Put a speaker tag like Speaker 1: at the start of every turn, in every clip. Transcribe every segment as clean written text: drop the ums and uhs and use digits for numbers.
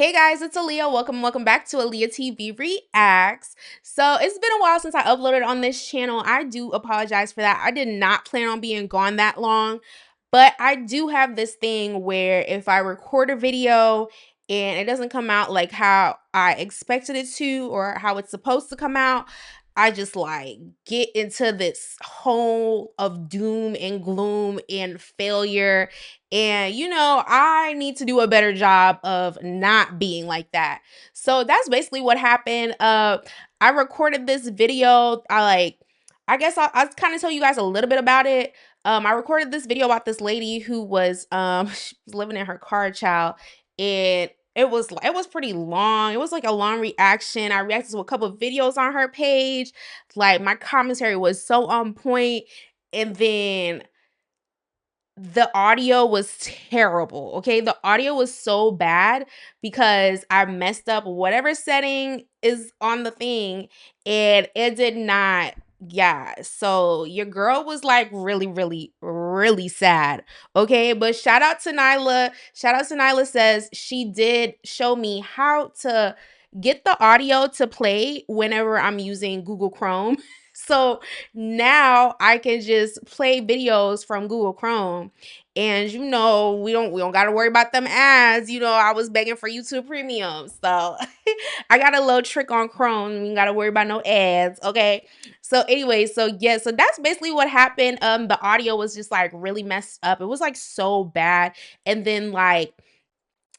Speaker 1: Hey guys, it's Aaliyah. Welcome back to Aaliyah TV Reacts. So it's been a while since I uploaded on this channel. I do apologize for that. I did not plan on being gone that long, but I do have this thing where if I record a video and it doesn't come out like how I expected it to or how it's supposed to come out, I just like get into this hole of doom and gloom and failure. And, I need to do a better job of not being like that. So that's basically what happened. I recorded this video. I guess I'll kind of tell you guys a little bit about it. I recorded this video about this lady who was she was living in her car, child, and it was pretty long. It was like a long reaction. I reacted to a couple of videos on her page. Like my commentary was so on point, and then the audio was terrible. Okay, the audio was so bad because I messed up whatever setting is on the thing, and it did not. Yeah, so your girl was like really, really, really sad. Okay, but shout out to Nyla. Shout out to Nyla says she did show me how to get the audio to play whenever I'm using Google Chrome. So now I can just play videos from Google Chrome. And we don't got to worry about them ads. I was begging for YouTube Premium. So I got a little trick on Chrome. We ain't got to worry about no ads, okay? So anyway, so yeah, so that's basically what happened. The audio was just like really messed up. It was like so bad. And then like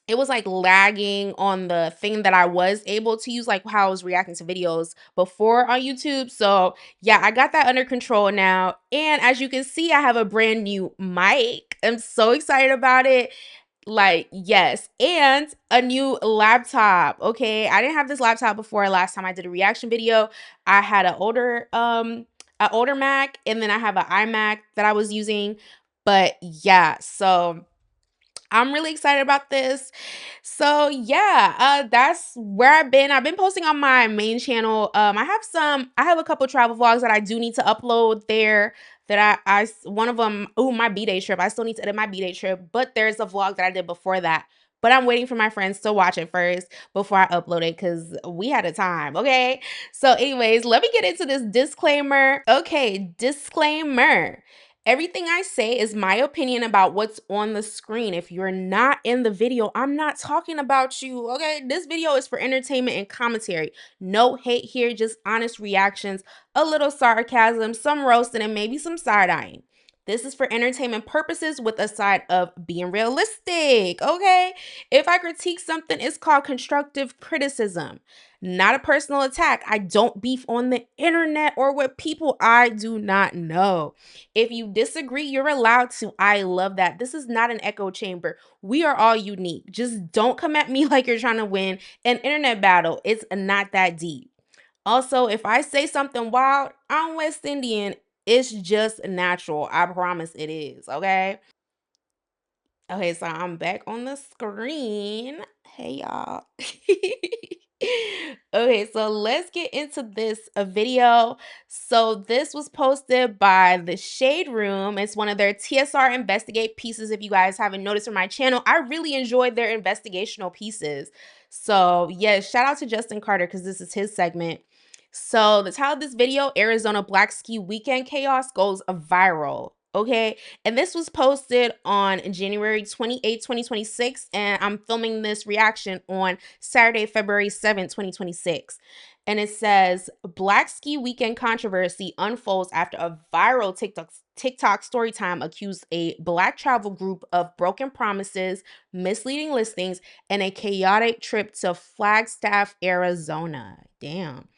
Speaker 1: it was like lagging on the thing that I was able to use, like how I was reacting to videos before on YouTube. So yeah, I got that under control now. And as you can see, I have a brand new mic. I'm so excited about it. Like, yes, and a new laptop. Okay. I didn't have this laptop before last time I did a reaction video. I had an older Mac, and then I have an iMac that I was using. But yeah, so I'm really excited about this. So yeah, that's where I've been. I've been posting on my main channel. I have a couple travel vlogs that I do need to upload there. One of them, my B-Day trip. I still need to edit my B-Day trip, but there's a vlog that I did before that. But I'm waiting for my friends to watch it first before I upload it because we had a time, okay? So, anyways, let me get into this disclaimer. Okay, disclaimer. Everything I say is my opinion about what's on the screen. If you're not in the video, I'm not talking about you, okay? This video is for entertainment and commentary. No hate here, just honest reactions, a little sarcasm, some roasting, and maybe some side-eyeing. This is for entertainment purposes with a side of being realistic, okay? If I critique something, it's called constructive criticism, not a personal attack. I don't beef on the internet or with people I do not know. If you disagree, you're allowed to. I love that. This is not an echo chamber. We are all unique. Just don't come at me like you're trying to win an internet battle. It's not that deep. Also, if I say something wild, I'm West Indian. It's just natural. I promise it is, okay? Okay, so I'm back on the screen. Hey, y'all. Okay, so let's get into this video. So this was posted by the Shade Room. It's one of their TSR Investigate pieces. If you guys haven't noticed from my channel, I really enjoyed their investigational pieces. So yeah, shout out to Justin Carter because this is his segment. So the title of this video, Arizona Black Ski Weekend Chaos Goes Viral. Okay, and this was posted on January 28, 2026, and I'm filming this reaction on Saturday, February 7th, 2026. And it says, Black Ski Weekend controversy unfolds after a viral TikTok story time accused a Black travel group of broken promises, misleading listings, and a chaotic trip to Flagstaff, Arizona. Damn.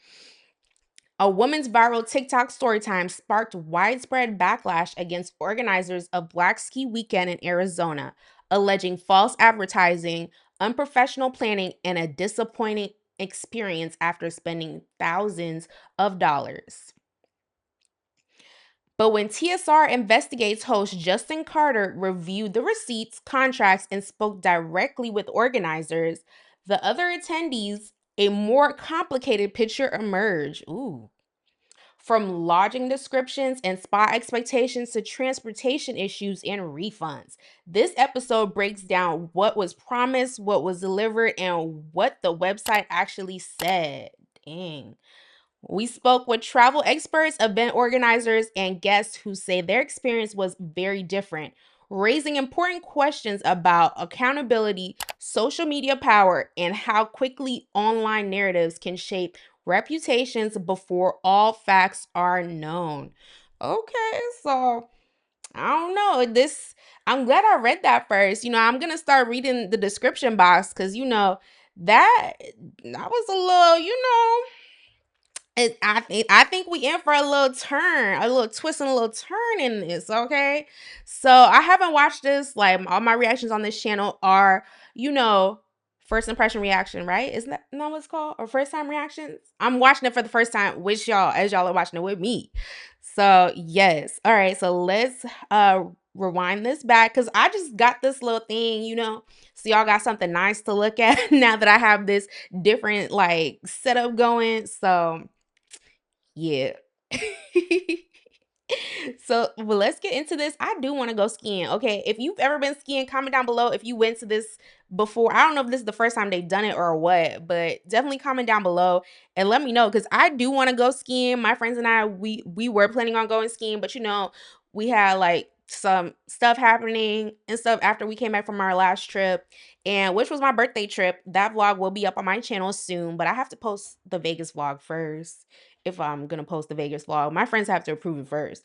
Speaker 1: A woman's viral TikTok storytime sparked widespread backlash against organizers of Black Ski Weekend in Arizona, alleging false advertising, unprofessional planning, and a disappointing experience after spending thousands of dollars. But when TSR Investigates host Justin Carter reviewed the receipts, contracts, and spoke directly with organizers, the other attendees, a more complicated picture emerged. Ooh. from lodging descriptions and spa expectations to transportation issues and refunds. This episode breaks down what was promised, what was delivered, and what the website actually said. Dang. We spoke with travel experts, event organizers, and guests who say their experience was very different, raising important questions about accountability, social media power, and how quickly online narratives can shape reputations before all facts are known. Okay, so I don't know. I'm glad I read that first. I'm going to start reading the description box cuz that was a little, I think we in for a little turn, a little twist and a little turn in this, okay? So I haven't watched this. Like all my reactions on this channel are, you know, first impression reaction, right? Isn't that not what it's called? Or first time reactions? I'm watching it for the first time with y'all as y'all are watching it with me. So yes. All right. So let's rewind this back because I just got this little thing. So y'all got something nice to look at now that I have this different like setup going. So yeah. So, well, let's get into this. I do want to go skiing. Okay. If you've ever been skiing, comment down below if you went to this before. I don't know if this is the first time they've done it or what, but definitely comment down below and let me know because I do want to go skiing. My friends and I, we were planning on going skiing, but we had like some stuff happening and stuff after we came back from our last trip, and which was my birthday trip. That vlog will be up on my channel soon, but I have to post the Vegas vlog first if I'm gonna post the Vegas vlog. My friends have to approve it first.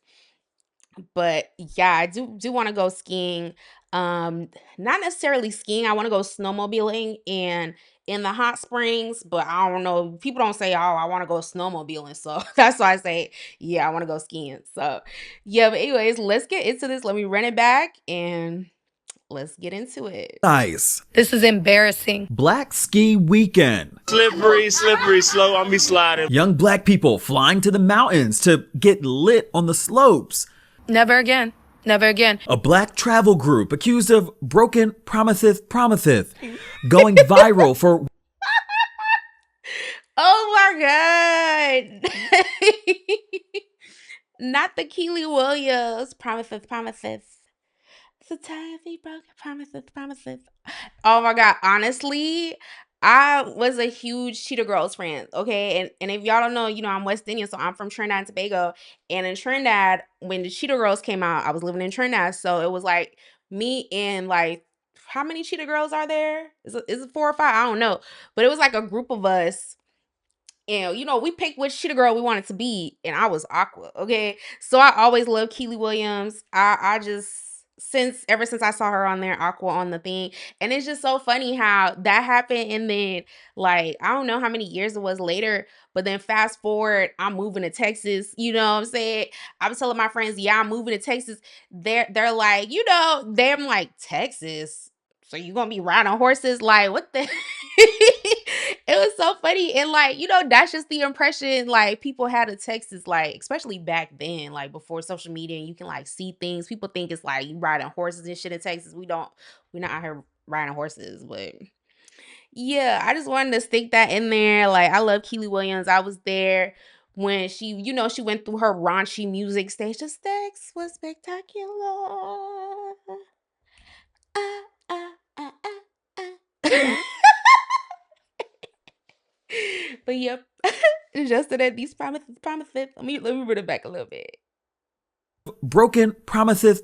Speaker 1: But yeah, I do want to go skiing. Not necessarily skiing. I want to go snowmobiling and in the hot springs, but I don't know. People don't say, "Oh, I want to go snowmobiling." So that's why I say, "Yeah, I want to go skiing." So, yeah, but anyways, let's get into this. Let me run it back and let's get into it.
Speaker 2: Nice.
Speaker 3: This is embarrassing.
Speaker 2: Black ski weekend.
Speaker 4: Slippery, slow, I'm be sliding.
Speaker 2: Young black people flying to the mountains to get lit on the slopes.
Speaker 3: Never again. Never again.
Speaker 2: A black travel group accused of broken promises going viral for
Speaker 1: Oh my god. Not the Keely Williams promises. So tired of broken promises. Oh my god, honestly, I was a huge Cheetah Girls fan, okay? And if y'all don't know, I'm West Indian, so I'm from Trinidad and Tobago. And in Trinidad, when the Cheetah Girls came out, I was living in Trinidad, so it was like me and like how many Cheetah Girls are there? Is it 4 or 5? I don't know. But it was like a group of us and we picked which Cheetah Girl we wanted to be, and I was Aqua. Okay, so I always loved Keely Williams. I just ever since I saw her on there, Aqua on the thing, and it's just so funny how that happened. And then like I don't know how many years it was later, but then fast forward, I'm moving to Texas. You know what I'm saying? I was telling my friends, yeah, I'm moving to Texas. They're like, they're like Texas. So you gonna be riding horses? Like what the? It was so funny. And like, that's just the impression like people had of Texas, like, especially back then, like before social media and you can like see things. People think it's like you riding horses and shit in Texas. We're not out here riding horses, but yeah, I just wanted to stick that in there. Like, I love Keely Williams. I was there when she went through her raunchy music stage. The stakes was spectacular. Ah, ah, ah, ah, ah. But yep, just that these promises. Let me read it back a little bit.
Speaker 2: broken promises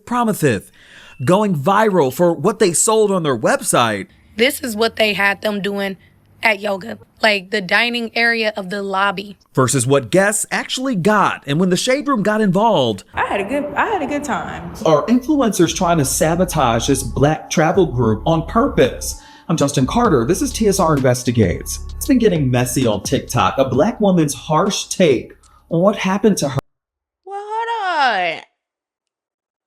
Speaker 2: going viral for what they sold on their website.
Speaker 3: This is what they had them doing at yoga, like the dining area of the lobby.
Speaker 2: Versus what guests actually got. And when the Shade Room got involved,
Speaker 5: I had a good time.
Speaker 6: Are influencers trying to sabotage this black travel group on purpose? I'm Justin Carter. This is TSR Investigates. It's been getting messy on TikTok. A black woman's harsh take on what happened to her.
Speaker 1: Well, hold on.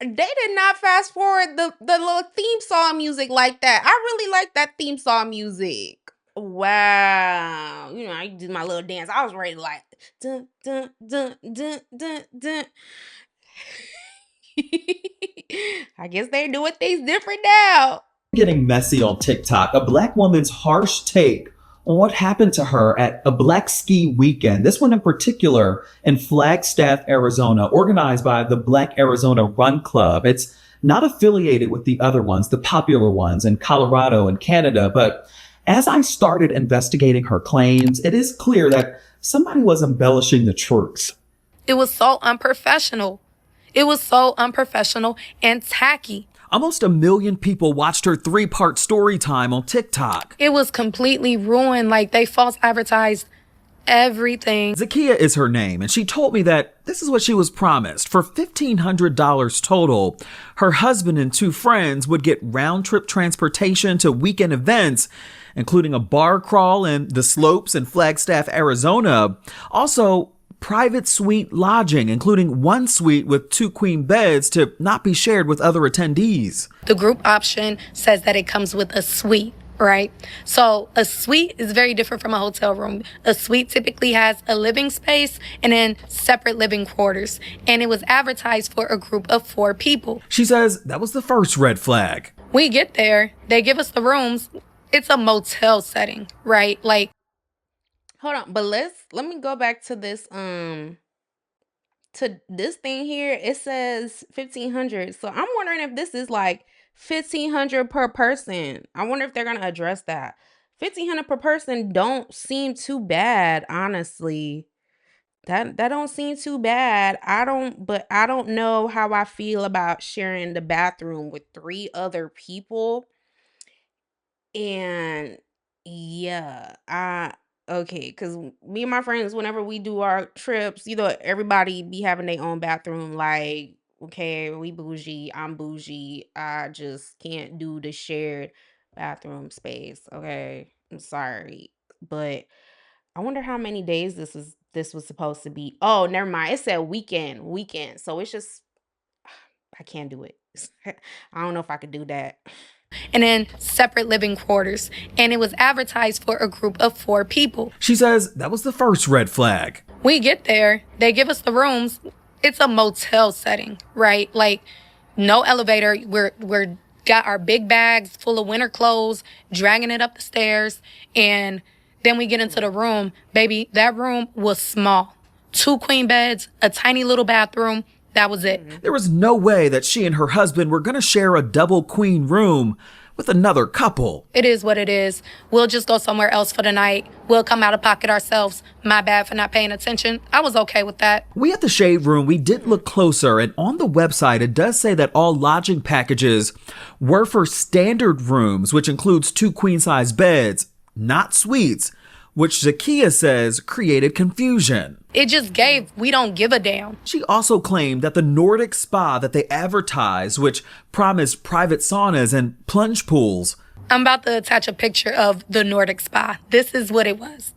Speaker 1: They did not fast forward the little theme song music like that. I really like that theme song music. Wow. I did my little dance. I was ready to like dun dun dun dun dun dun. I guess they're doing things different now.
Speaker 6: Getting messy on TikTok. A black woman's harsh take on what happened to her at a Black Ski Weekend. This one in particular in Flagstaff, Arizona, organized by the Black Arizona Run Club. It's not affiliated with the other ones, the popular ones in Colorado and Canada. But as I started investigating her claims, it is clear that somebody was embellishing the truth.
Speaker 3: It was so unprofessional. It was so unprofessional and tacky.
Speaker 2: Almost 1 million people watched her 3-part story time on TikTok.
Speaker 3: It was completely ruined. Like, they false advertised everything.
Speaker 2: Zakia is her name, and she told me that this is what she was promised. For $1,500 total, her husband and 2 friends would get round-trip transportation to weekend events, including a bar crawl in the slopes in Flagstaff, Arizona. Also, private suite lodging, including 1 suite with 2 queen beds to not be shared with other attendees.
Speaker 3: The group option says that it comes with a suite, right? So a suite is very different from a hotel room. A suite typically has a living space and then separate living quarters. And it was advertised for a group of 4 people.
Speaker 2: She says that was the first red flag.
Speaker 3: We get there, they give us the rooms. It's a motel setting, right? Like,
Speaker 1: Hold on, but let me go back to this thing here. It says 1,500. So I'm wondering if this is like 1,500 per person. I wonder if they're gonna address that. 1,500 per person don't seem too bad, honestly. That don't seem too bad. But I don't know how I feel about sharing the bathroom with 3 other people. And yeah, okay, because me and my friends, whenever we do our trips, everybody be having their own bathroom. Like, okay, we bougie, I'm bougie. I just can't do the shared bathroom space. Okay, I'm sorry, but I wonder how many days this was supposed to be. Oh, never mind. It said weekend. So it's just I can't do it. I don't know if I could do that.
Speaker 3: and then separate living quarters. And it was advertised for a group of 4 people.
Speaker 2: She says that was the first red flag.
Speaker 3: We get there, they give us the rooms. It's a motel setting, right? Like, no elevator. We're got our big bags full of winter clothes, dragging it up the stairs, and then we get into the room. Baby, that room was small. 2 queen beds, a tiny little bathroom. That was it.
Speaker 2: There was no way that she and her husband were going to share a double queen room with another couple.
Speaker 3: It is what it is. We'll just go somewhere else for the night. We'll come out of pocket ourselves. My bad for not paying attention. I was okay with that.
Speaker 2: We at the Shade Room, we did look closer, and on the website, it does say that all lodging packages were for standard rooms, which includes 2 queen-size beds, not suites, which Zakia says created confusion.
Speaker 3: It just gave, we don't give a damn.
Speaker 2: She also claimed that the Nordic spa that they advertised, which promised private saunas and plunge pools.
Speaker 3: I'm about to attach a picture of the Nordic spa. This is what it was.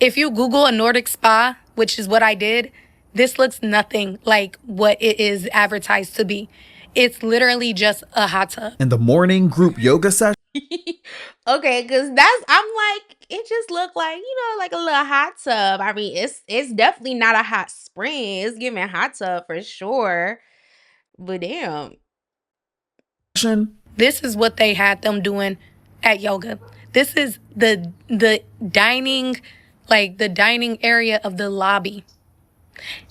Speaker 3: If you Google a Nordic spa, which is what I did, this looks nothing like what it is advertised to be. It's literally just a hot tub.
Speaker 2: In the morning group yoga session,
Speaker 1: Okay, because I'm like, it just looked like, like a little hot tub. I mean, it's definitely not a hot spring. It's giving hot tub for sure. But damn.
Speaker 3: This is what they had them doing at yoga. This is the dining, like the dining area of the lobby.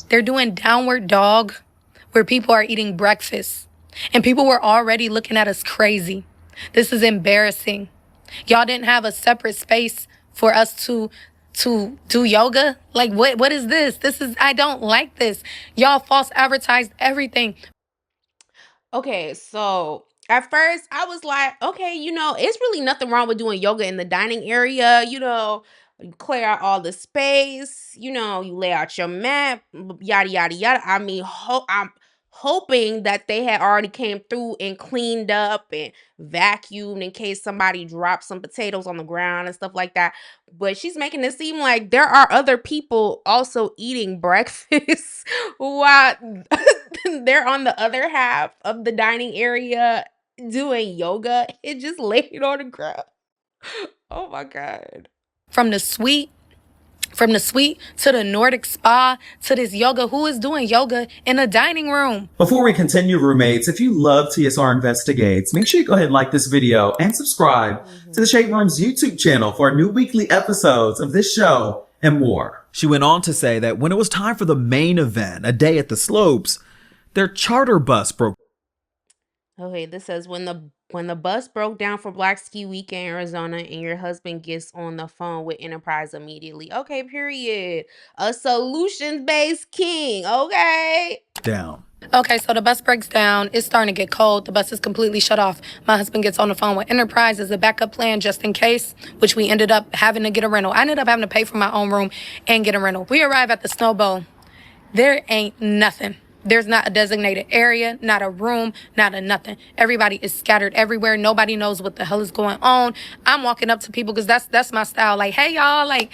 Speaker 3: They're doing downward dog where people are eating breakfast. And people were already looking at us crazy. This is embarrassing. Y'all didn't have a separate space for us to do yoga? Like, what is this? I don't like this. Y'all false advertised everything.
Speaker 1: Okay, so at first I was like, okay, it's really nothing wrong with doing yoga in the dining area. You clear out all the space, you lay out your mat, yada, yada, yada. I mean, I'm hoping that they had already came through and cleaned up and vacuumed in case somebody dropped some potatoes on the ground and stuff like that. But she's making it seem like there are other people also eating breakfast while they're on the other half of the dining area doing yoga. It just laid on the ground. Oh my God.
Speaker 3: From the suite From the suite to the Nordic spa to this yoga. Who is doing yoga in a dining room?
Speaker 6: Before we continue, roommates, if you love TSR Investigates, make sure you go ahead and like this video and subscribe to the Shade Room's YouTube channel for our new weekly episodes of this show and more.
Speaker 2: She went on to say that when it was time for the main event, a day at the slopes, their charter bus broke.
Speaker 1: Okay, this says when the bus broke down for Black Ski Week in Arizona and your husband gets on the phone with Enterprise immediately. Okay, period. A solutions-based king, okay?
Speaker 2: Down.
Speaker 3: Okay, so the bus breaks down. It's starting to get cold. The bus is completely shut off. My husband gets on the phone with Enterprise as a backup plan just in case, which we ended up having to get a rental. I ended up having to pay for my own room and get a rental. We arrive at the Snow Bowl. There ain't nothing. There's not a designated area, not a room, not a nothing. Everybody is scattered everywhere. Nobody knows what the hell is going on. I'm walking up to people because that's my style. Like, hey, y'all, like,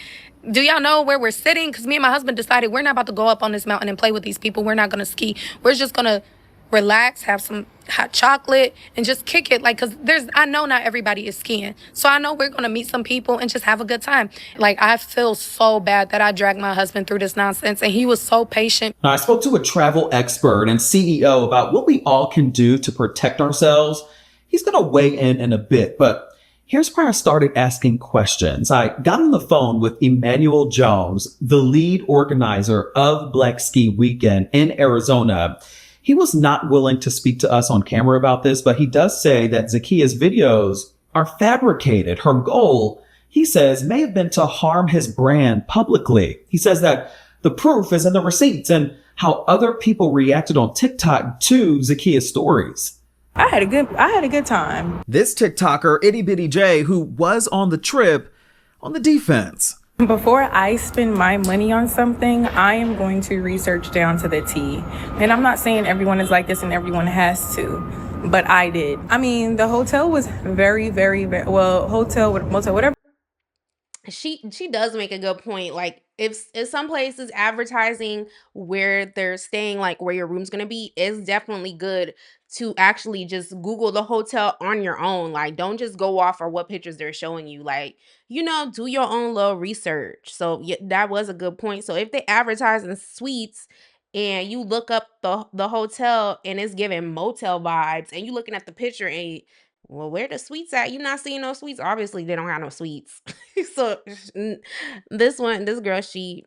Speaker 3: do y'all know where we're sitting? Because me and my husband decided we're not about to go up on this mountain and play with these people. We're not going to ski. We're just going to relax, have some hot chocolate, and just kick it. Like, because I know not everybody is skiing. So I know we're going to meet some people and just have a good time. Like, I feel so bad that I dragged my husband through this nonsense, and he was so patient.
Speaker 6: Now, I spoke to a travel expert and CEO about what we all can do to protect ourselves. He's going to weigh in a bit, but here's where I started asking questions. I got on the phone with Emmanuel Jones, the lead organizer of Black Ski Weekend in Arizona. He was not willing to speak to us on camera about this, but he does say that Zakia's videos are fabricated. Her goal, he says, may have been to harm his brand publicly. He says that the proof is in the receipts and how other people reacted on TikTok to Zakia's stories.
Speaker 5: I had a good time.
Speaker 2: This TikToker, Itty Bitty J, who was on the trip, on the defense.
Speaker 5: Before I spend my money on something, I am going to research down to the T. And I'm not saying everyone is like this and everyone has to, but I did. I mean, the hotel was very, very, very well, motel, whatever.
Speaker 1: She does make a good point. Like, if some places advertising where they're staying, like where your room's gonna be, is definitely good to actually just Google the hotel on your own. Like, don't just go off or what pictures they're showing you. Like, do your own little research. So yeah, that was a good point. So if they advertise in suites and you look up the hotel and it's giving motel vibes, and you looking at the picture and well, where the suites at? You not seeing no suites? Obviously, they don't have no suites. So this girl, she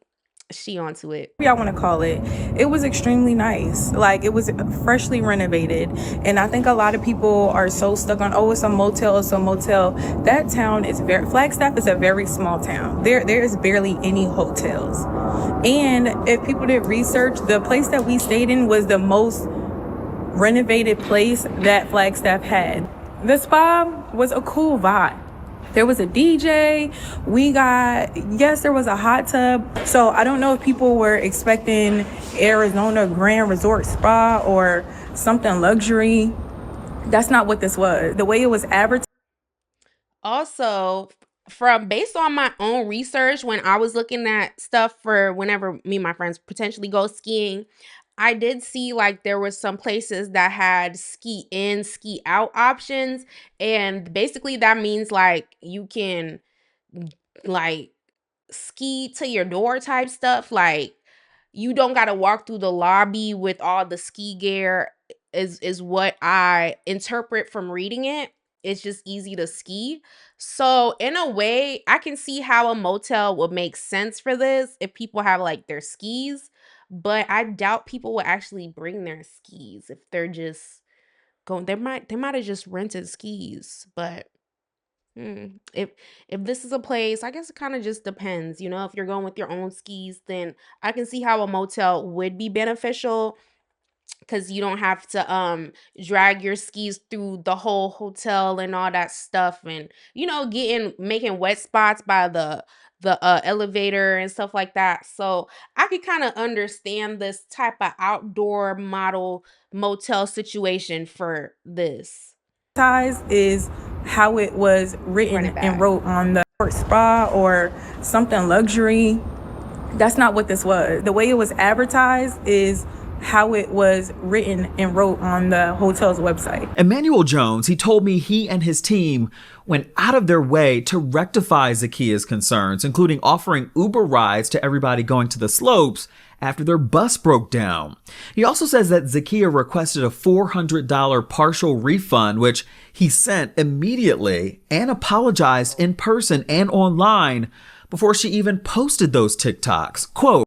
Speaker 1: onto it.
Speaker 5: Y'all want to call it. It was extremely nice. Like, it was freshly renovated. And I think a lot of people are so stuck on, oh, it's a motel, it's a motel. That town is Flagstaff is a very small town. There is barely any hotels. And if people did research, the place that we stayed in was the most renovated place that Flagstaff had. The spa was a cool vibe. There was a DJ. There was a hot tub. So I don't know if people were expecting Arizona Grand Resort Spa or something luxury. That's not what this was. The way it was advertised.
Speaker 1: Also, based on my own research, when I was looking at stuff for whenever me and my friends potentially go skiing, I did see like there was some places that had ski in, ski out options. And basically that means like you can like ski to your door type stuff. Like, you don't got to walk through the lobby with all the ski gear is what I interpret from reading it. It's just easy to ski. So in a way, I can see how a motel would make sense for this if people have like their skis. But I doubt people will actually bring their skis if they're just going. They might have just rented skis. But if this is a place, I guess it kind of just depends. If you're going with your own skis, then I can see how a motel would be beneficial, because you don't have to drag your skis through the whole hotel and all that stuff, and making wet spots by the elevator and stuff like that. So I could kind of understand this type of outdoor model motel situation for this.
Speaker 5: Is how it was written and wrote on the spa or something luxury. That's not what this was. The way it was advertised is how it was written and wrote on the hotel's website.
Speaker 2: Emmanuel Jones, he told me he and his team went out of their way to rectify Zakia's concerns, including offering Uber rides to everybody going to the slopes after their bus broke down. He also says that Zakia requested a $400 partial refund, which he sent immediately, and apologized in person and online before she even posted those TikToks. Quote,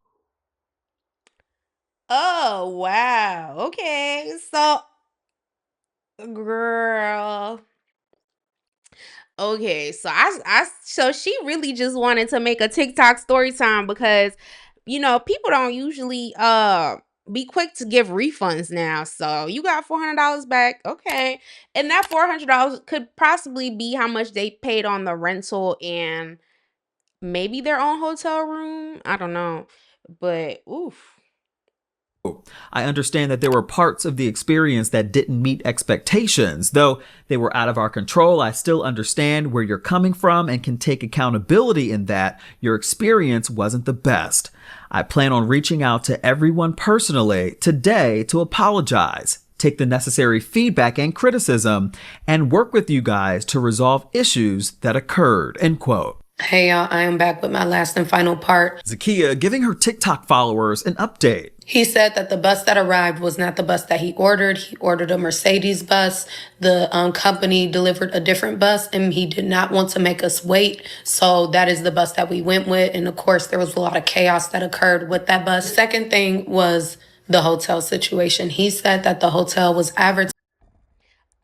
Speaker 1: Oh, wow. Okay. So, girl. Okay, so she really just wanted to make a TikTok story time because, people don't usually be quick to give refunds now. So you got $400 back, okay, and that $400 could possibly be how much they paid on the rental and maybe their own hotel room. I don't know, but oof.
Speaker 2: I understand that there were parts of the experience that didn't meet expectations. Though they were out of our control, I still understand where you're coming from and can take accountability in that your experience wasn't the best. I plan on reaching out to everyone personally today to apologize, take the necessary feedback and criticism, and work with you guys to resolve issues that occurred, end quote.
Speaker 3: Hey y'all, I am back with my last and final part.
Speaker 2: Zakia giving her TikTok followers an update.
Speaker 3: He said that the bus that arrived was not the bus that he ordered. He ordered a Mercedes bus. The company delivered a different bus and he did not want to make us wait. So that is the bus that we went with. And of course, there was a lot of chaos that occurred with that bus. Second thing was the hotel situation. He said that the hotel was advertised.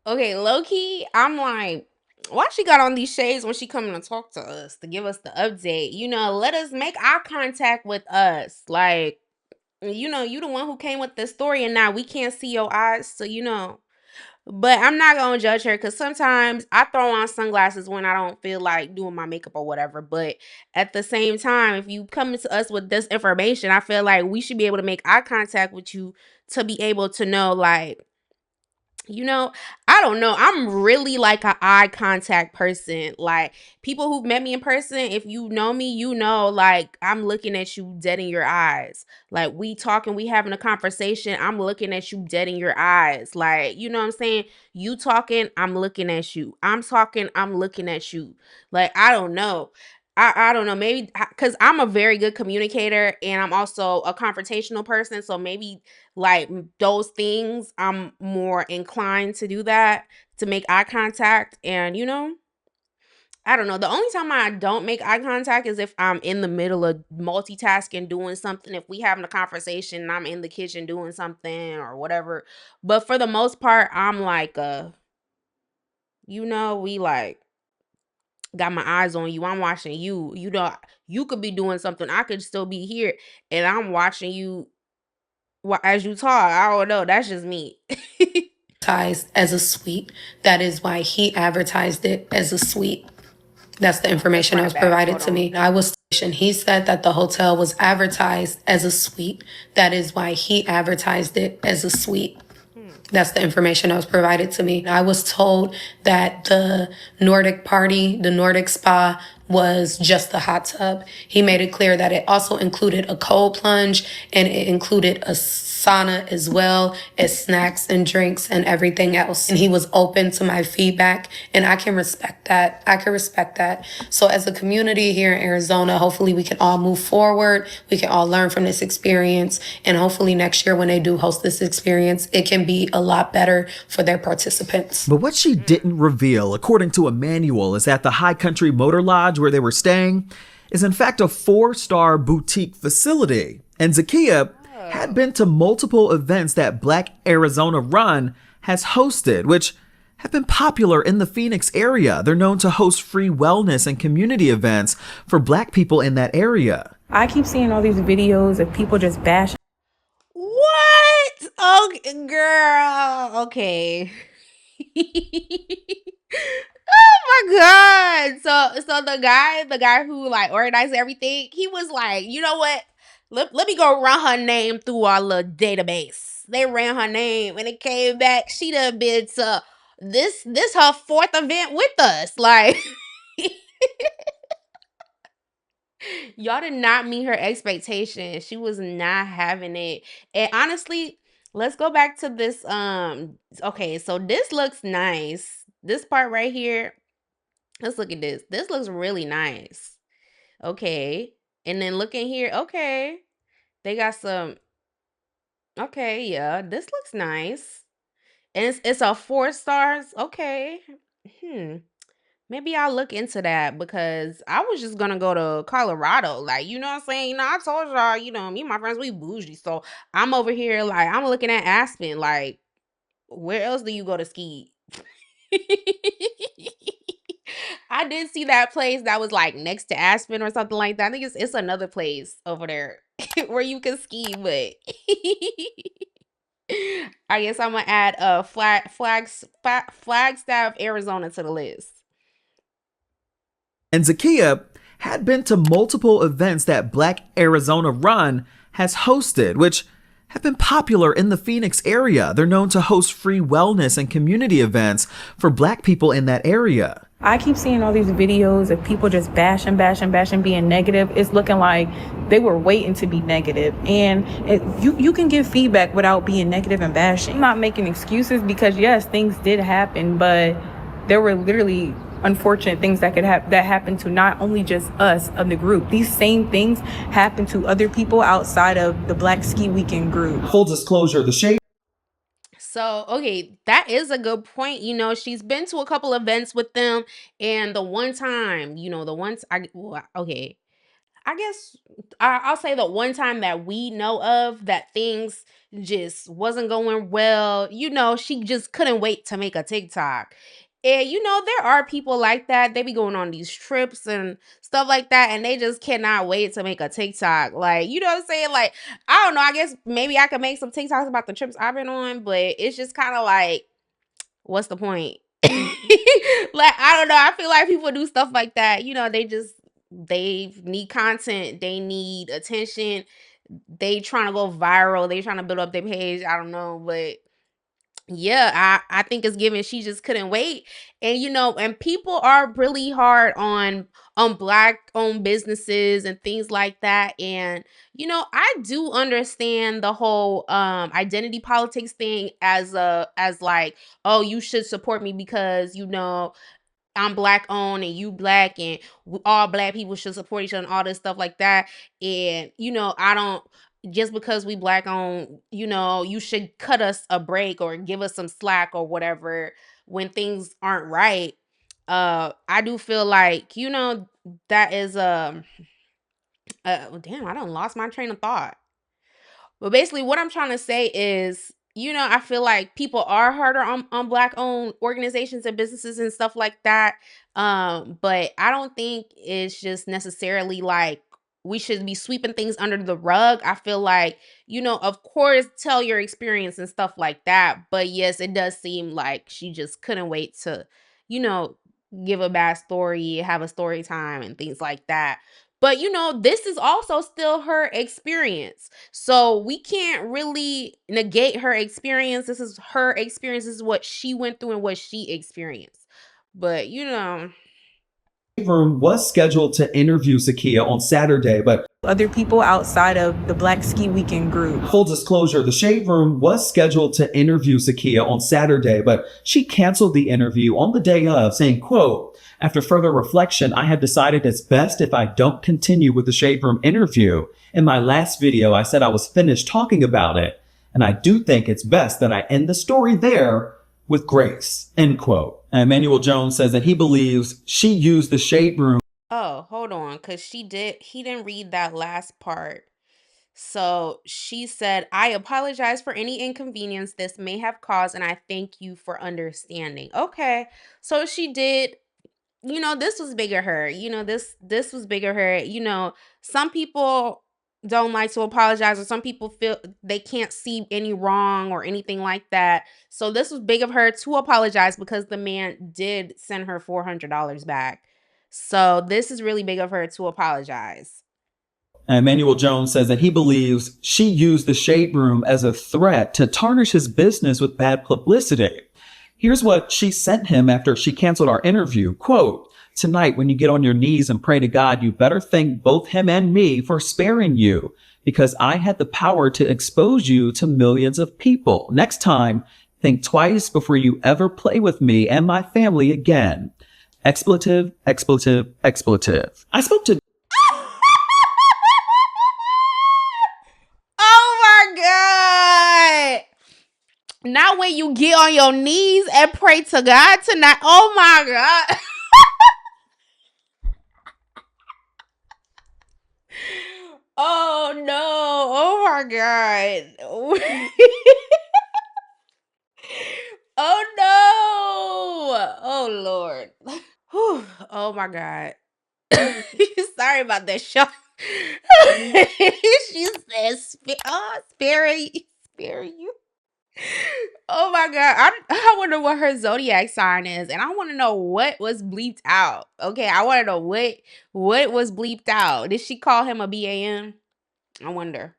Speaker 1: Okay, low key, I'm like, why she got on these shades when she coming to talk to us to give us the update? Let us make eye contact with us. Like, you the one who came with the story and now we can't see your eyes. So, but I'm not going to judge her because sometimes I throw on sunglasses when I don't feel like doing my makeup or whatever. But at the same time, if you come to us with this information, I feel like we should be able to make eye contact with you to be able to know, like, I don't know. I'm really like an eye contact person. Like people who've met me in person, if you know me, like I'm looking at you dead in your eyes. Like we talking, we having a conversation. I'm looking at you dead in your eyes. Like, you know what I'm saying? You talking, I'm looking at you. I'm talking, I'm looking at you. Like, I don't know. I don't know, maybe because I'm a very good communicator and I'm also a confrontational person. So maybe like those things, I'm more inclined to do that, to make eye contact. And, I don't know. The only time I don't make eye contact is if I'm in the middle of multitasking, doing something. If we having a conversation and I'm in the kitchen doing something or whatever. But for the most part, I'm like, we like, got my eyes on you. I'm watching you. You could be doing something. I could still be here, and I'm watching you as you talk. I don't know. That's just me.
Speaker 3: As a suite. That is why he advertised it as a suite. That's the information that was provided to me. I was stationed. He said that the hotel was advertised as a suite. That is why he advertised it as a suite. That's the information that was provided to me. I was told that the Nordic party, the Nordic spa, was just the hot tub. He made it clear that it also included a cold plunge and it included a sauna as well as snacks and drinks and everything else. And he was open to my feedback and I can respect that. I can respect that. So as a community here in Arizona, hopefully we can all move forward. We can all learn from this experience. And hopefully next year when they do host this experience, it can be a lot better for their participants.
Speaker 2: But what she didn't reveal, according to Emmanuel, is that the High Country Motor Lodge where they were staying is in fact a 4-star boutique facility. And Zakia had been to multiple events that Black Arizona Run has hosted, which have been popular in the Phoenix area. They're known to host free wellness and community events for Black people in that area.
Speaker 5: I keep seeing all these videos of people just bashing.
Speaker 1: What? Okay, girl. Okay. Oh my god. So the guy who like organized everything, he was like, you know what? Let me go run her name through our little database. They ran her name and it came back. She done been to this her 4th event with us. Like Y'all did not meet her expectations. She was not having it. And honestly, let's go back to this. Okay, so this looks nice. This part right here. Let's look at this. This looks really nice. Okay. And then look in here. Okay. They got some. Okay, yeah. This looks nice. And it's a 4 stars. Okay. Hmm. Maybe I'll look into that because I was just gonna go to Colorado. Like, you know what I'm saying? I told y'all, me and my friends, we bougie. So I'm over here, like, I'm looking at Aspen. Like, where else do you go to ski? I did see that place that was like next to Aspen or something like that. I think it's another place over there where you can ski, but I guess I'm gonna add Flagstaff, Arizona to the list.
Speaker 2: And Zakia had been to multiple events that Black Arizona Run has hosted, which have been popular in the Phoenix area. They're known to host free wellness and community events for Black people in that area.
Speaker 5: I keep seeing all these videos of people just bashing, being negative. It's looking like they were waiting to be negative. And you can give feedback without being negative and bashing. I'm not making excuses because, yes, things did happen, but there were literally unfortunate things that that happened to not only just us of the group. These same things happen to other people outside of the Black Ski Weekend group.
Speaker 6: Full disclosure, the shade
Speaker 1: So, okay, that is a good point. She's been to a couple events with them, and the one time, okay, I guess I'll say the one time that we know of that things just wasn't going well, she just couldn't wait to make a TikTok. And there are people like that. They be going on these trips and stuff like that, and they just cannot wait to make a TikTok. Like, you know what I'm saying? Like, I don't know. I guess maybe I could make some TikToks about the trips I've been on, but it's just kind of like, what's the point? Like, I don't know. I feel like people do stuff like that. They need content. They need attention. They trying to go viral. They trying to build up their page. I don't know, but yeah, I think it's given she just couldn't wait. And and people are really hard on Black owned businesses and things like that. And I do understand the whole identity politics thing as like, oh, you should support me because I'm Black owned and you Black and all Black people should support each other and all this stuff like that. And I don't, just because we Black owned, you should cut us a break or give us some slack or whatever when things aren't right. I do feel like that is damn, I done lost my train of thought. But basically, what I'm trying to say is, I feel like people are harder on Black owned organizations and businesses and stuff like that. But I don't think it's just necessarily like we should be sweeping things under the rug. I feel like, of course, tell your experience and stuff like that. But yes, it does seem like she just couldn't wait to, you know, give a bad story, have a story time and things like that. But this is also still her experience. So we can't really negate her experience. This is her experience. This is what she went through and what she experienced. But
Speaker 6: room was scheduled to interview Zakia on Saturday, but
Speaker 5: Other people outside of the Black Ski Weekend group.
Speaker 6: full disclosure, the Shade Room was scheduled to interview Zakia on Saturday, but she canceled the interview on the day of, saying, quote, "After further reflection, I have decided it's best if I don't continue with the Shade Room interview. In my last video, I said I was finished talking about it, and I do think it's best that I end the story there with grace," end quote. Emmanuel Jones says that he believes she used the Shade Room
Speaker 1: oh, hold on, because he didn't read that last part. So she said, "I apologize for any inconvenience this may have caused, and I thank you for understanding." Okay. So she did, this was bigger her. This was bigger her. Some people don't like to apologize, or some people feel they can't see any wrong or anything like that. So this was big of her to apologize because the man did send her $400 back. So this is really big of her to apologize.
Speaker 6: Emmanuel Jones says that he believes she used the Shade Room as a threat to tarnish his business with bad publicity. Here's what she sent him after she canceled our interview. Quote, Tonight, when you get on your knees and pray to God, you better thank both him and me for sparing you, because I had the power to expose you to millions of people. Next time, think twice before you ever play with me and my family again. Expletive, expletive, expletive. I spoke to
Speaker 1: Oh my God. Now when you get on your knees and pray to God tonight, oh my God. Oh no. Oh my God. Oh no. Oh Lord. Whew. Oh my God. Sorry about that, Sean. She said, spare you. Oh my God. I wonder what her zodiac sign is. And I want to know what was bleeped out. Okay. I want to know what was bleeped out. Did she call him a BAM? I wonder.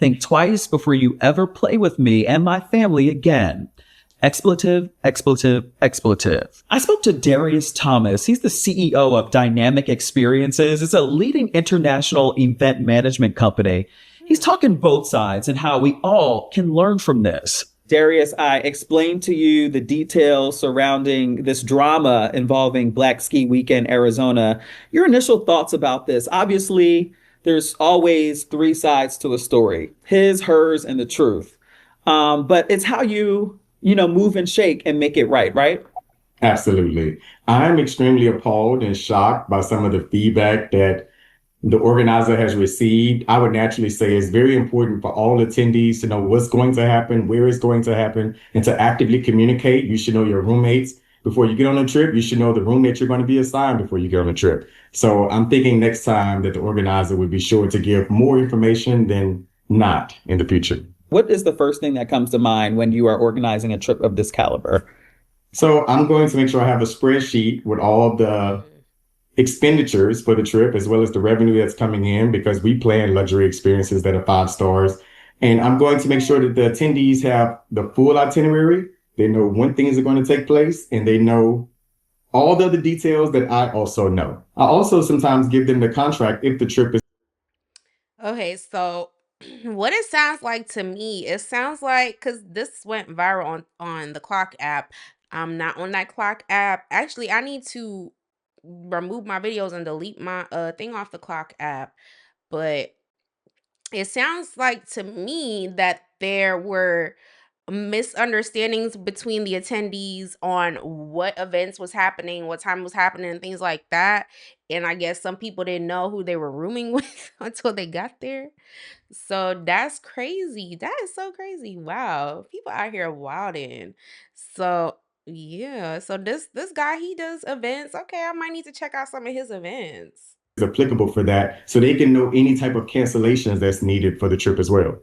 Speaker 6: think twice before you ever play with me and my family again. Expletive, expletive, expletive. I spoke to Darius Thomas. He's the CEO of Dynamic Experiences. It's a leading international event management company. He's talking both sides and how we all can learn from this. Darius, I explained to you the details surrounding this drama involving Black Ski Weekend Arizona. Your initial thoughts about this? Obviously, there's always three sides to a story: his, hers, and the truth. But it's how you move and shake and make it right, right?
Speaker 7: Absolutely. I'm extremely appalled and shocked by some of the feedback that the organizer has received. I would naturally say it's very important for all attendees to know what's going to happen, where it's going to happen, and to actively communicate. You should know your roommates before you get on a trip. You should know the room that you're going to be assigned before you get on a trip. So I'm thinking next time that the organizer would be sure to give more information than not in the future.
Speaker 6: What is the first thing that comes to mind when you are organizing a trip of this caliber?
Speaker 7: So I'm going to make sure I have a spreadsheet with all of the expenditures for the trip, as well as the revenue that's coming in, because we plan luxury experiences that are 5 stars. And I'm going to make sure that the attendees have the full itinerary. They know when things are going to take place, and they know all the other details that I also know. I also sometimes give them the contract if the trip is.
Speaker 1: Okay, so what it sounds like to me, it sounds like, because this went viral on the Clock app. I'm not on that Clock app. Actually, I need to remove my videos and delete my thing off the Clock app. But it sounds like to me that there were misunderstandings between the attendees on what events was happening, what time was happening, and things like that. And I guess some people didn't know who they were rooming with until they got there. So that's crazy. That is so crazy. Wow. People out here wilding. So yeah. So this guy, he does events. Okay, I might need to check out some of his events.
Speaker 7: Applicable for that, so they can know any type of cancellations that's needed for the trip as well.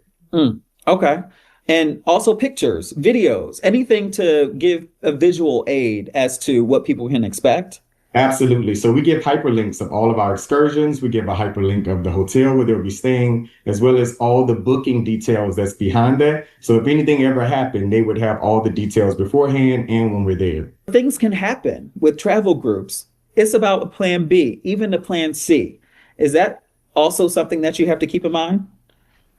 Speaker 6: Okay. And also pictures, videos, anything to give a visual aid as to what people can expect.
Speaker 7: Absolutely. So we give hyperlinks of all of our excursions. We give a hyperlink of the hotel where they'll be staying, as well as all the booking details that's behind that. So if anything ever happened, they would have all the details beforehand and when we're there.
Speaker 6: Things can happen with travel groups. It's about a plan B, even a plan C. Is that also something that you have to keep in mind?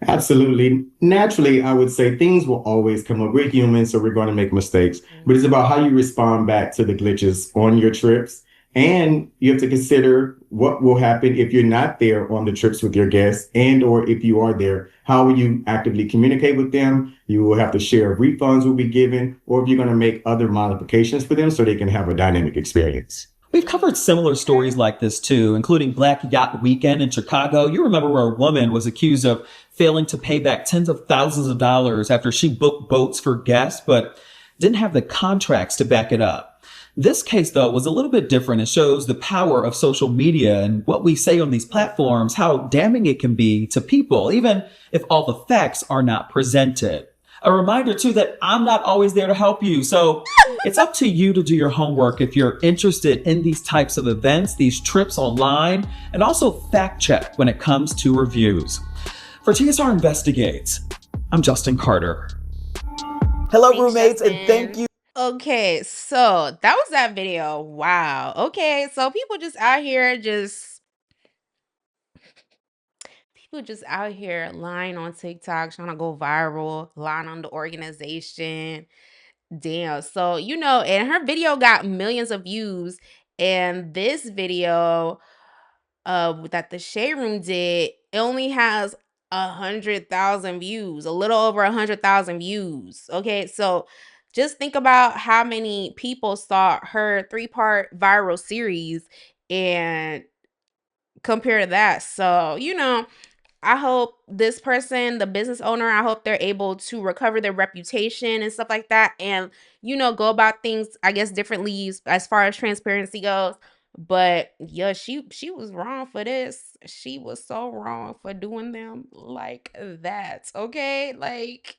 Speaker 7: Absolutely. Naturally, I would say things will always come up. We're human, so we're going to make mistakes. But it's about how you respond back to the glitches on your trips. And you have to consider what will happen if you're not there on the trips with your guests, and or if you are there, how will you actively communicate with them? You will have to share refunds will be given, or if you're going to make other modifications for them so they can have a dynamic experience.
Speaker 6: We've covered similar stories like this too, including Black Yacht Weekend in Chicago. You remember where a woman was accused of failing to pay back tens of thousands of dollars after she booked boats for guests, but didn't have the contracts to back it up. This case, though, was a little bit different. It shows the power of social media and what we say on these platforms, how damning it can be to people, even if all the facts are not presented. A reminder, too, that I'm not always there to help you. So it's up to you to do your homework if you're interested in these types of events, these trips online, and also fact check when it comes to reviews. For TSR Investigates, I'm Justin Carter. Hello,
Speaker 1: Thanks,
Speaker 6: roommates,
Speaker 1: Justin.
Speaker 6: and thank you.
Speaker 1: Okay, so that was that video. Wow. Okay, so people just out here lying on TikTok, trying to go viral, lying on the organization. Damn. So, and her video got millions of views. And this video that the Shade Room did, it only has 100,000 views, a little over 100,000 views. Okay, so just think about how many people saw her 3-part viral series and compare to that. So, I hope this person, the business owner, I hope they're able to recover their reputation and stuff like that and, go about things, I guess, differently as far as transparency goes. But yeah, she was wrong for this. She was so wrong for doing them like that. Okay? Like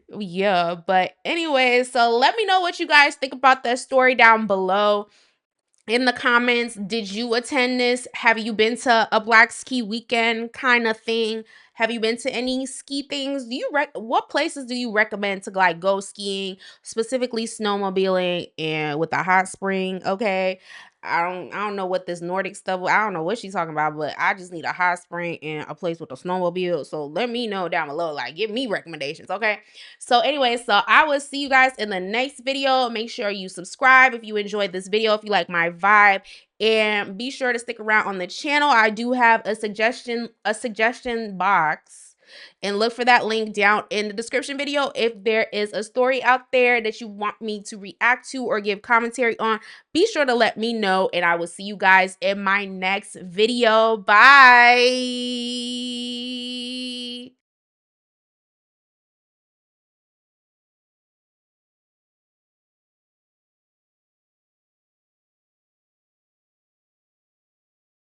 Speaker 1: yeah, but anyway, so let me know what you guys think about that story down below in the comments. Did you attend this? Have you been to a Black Ski Weekend kind of thing? Have you been to any ski things? What places do you recommend to like go skiing, specifically snowmobiling and with a hot spring? Okay. I don't know what this Nordic stuff. I don't know what she's talking about, but I just need a hot spring and a place with a snowmobile. So let me know down below. Like, give me recommendations, okay? So anyway, so I will see you guys in the next video. Make sure you subscribe if you enjoyed this video, if you like my vibe, and be sure to stick around on the channel. I do have a suggestion box, and look for that link down in the description video. If there is a story out there that you want me to react to or give commentary on, be sure to let me know, and I will see you guys in my next video. Bye.